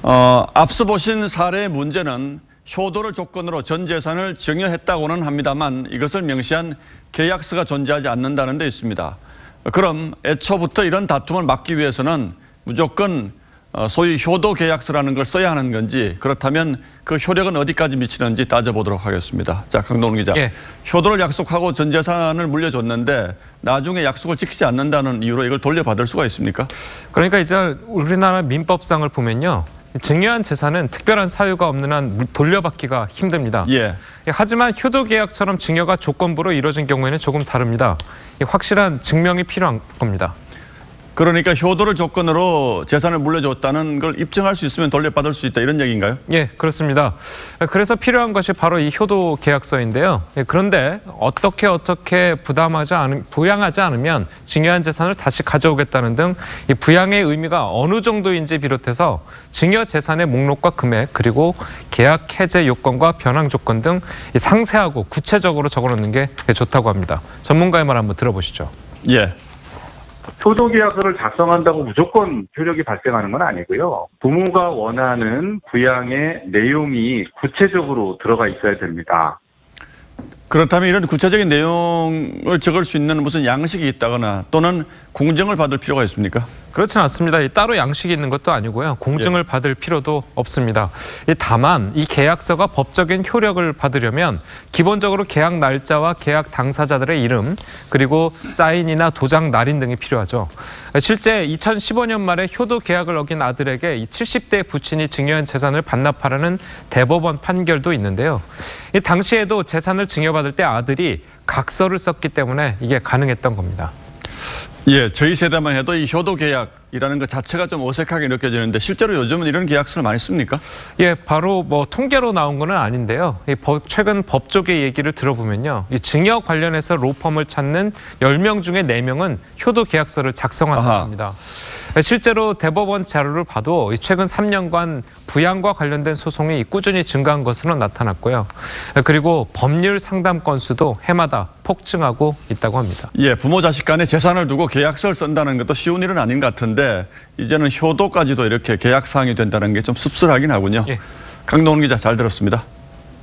앞서 보신 사례의 문제는 효도를 조건으로 전 재산을 증여했다고는 합니다만 이것을 명시한 계약서가 존재하지 않는다는 데 있습니다. 그럼 애초부터 이런 다툼을 막기 위해서는 무조건 소위 효도 계약서라는 걸 써야 하는 건지, 그렇다면 그 효력은 어디까지 미치는지 따져보도록 하겠습니다. 자, 강동원 기자. 예. 효도를 약속하고 전 재산을 물려줬는데 나중에 약속을 지키지 않는다는 이유로 이걸 돌려받을 수가 있습니까? 그러니까 이제 우리나라 민법상을 보면요. 증여한 재산은 특별한 사유가 없는 한 돌려받기가 힘듭니다. 예. 하지만 효도계약처럼 증여가 조건부로 이루어진 경우에는 조금 다릅니다. 확실한 증명이 필요한 겁니다. 그러니까 효도를 조건으로 재산을 물려줬다는 걸 입증할 수 있으면 돌려받을 수 있다, 이런 얘기인가요? 예, 그렇습니다. 그래서 필요한 것이 바로 이 효도 계약서인데요. 그런데 어떻게 부양하지 않으면 증여한 재산을 다시 가져오겠다는 등 이 부양의 의미가 어느 정도인지 비롯해서 증여 재산의 목록과 금액, 그리고 계약 해제 요건과 변환 조건 등 상세하고 구체적으로 적어놓는 게 좋다고 합니다. 전문가의 말 한번 들어보시죠. 예. 효도계약서를 작성한다고 무조건 효력이 발생하는 건 아니고요. 부모가 원하는 부양의 내용이 구체적으로 들어가 있어야 됩니다. 그렇다면 이런 구체적인 내용을 적을 수 있는 무슨 양식이 있다거나 또는 공증을 받을 필요가 있습니까? 그렇지는 않습니다. 따로 양식이 있는 것도 아니고요. 공증을 받을 필요도 없습니다. 다만 이 계약서가 법적인 효력을 받으려면 기본적으로 계약 날짜와 계약 당사자들의 이름, 그리고 사인이나 도장 날인 등이 필요하죠. 실제 2015년 말에 효도 계약을 어긴 아들에게 이 70대 부친이 증여한 재산을 반납하라는 대법원 판결도 있는데요. 당시에도 재산을 증여받을 때 아들이 각서를 썼기 때문에 이게 가능했던 겁니다. 예, 저희 세대만 해도 이 효도 계약이라는 것 자체가 좀 어색하게 느껴지는데 실제로 요즘은 이런 계약서를 많이 씁니까? 예, 바로 통계로 나온 건 아닌데요. 최근 법조계 얘기를 들어보면요. 이 증여 관련해서 로펌을 찾는 10명 중에 4명은 효도 계약서를 작성한다고 합니다. 실제로 대법원 자료를 봐도 최근 3년간 부양과 관련된 소송이 꾸준히 증가한 것으로 나타났고요. 그리고 법률 상담 건수도 해마다 폭증하고 있다고 합니다. 예, 부모 자식 간에 재산을 두고 계약서를 쓴다는 것도 쉬운 일은 아닌 것 같은데 이제는 효도까지도 이렇게 계약 사항이 된다는 게 좀 씁쓸하긴 하군요. 예. 강동원 기자, 잘 들었습니다.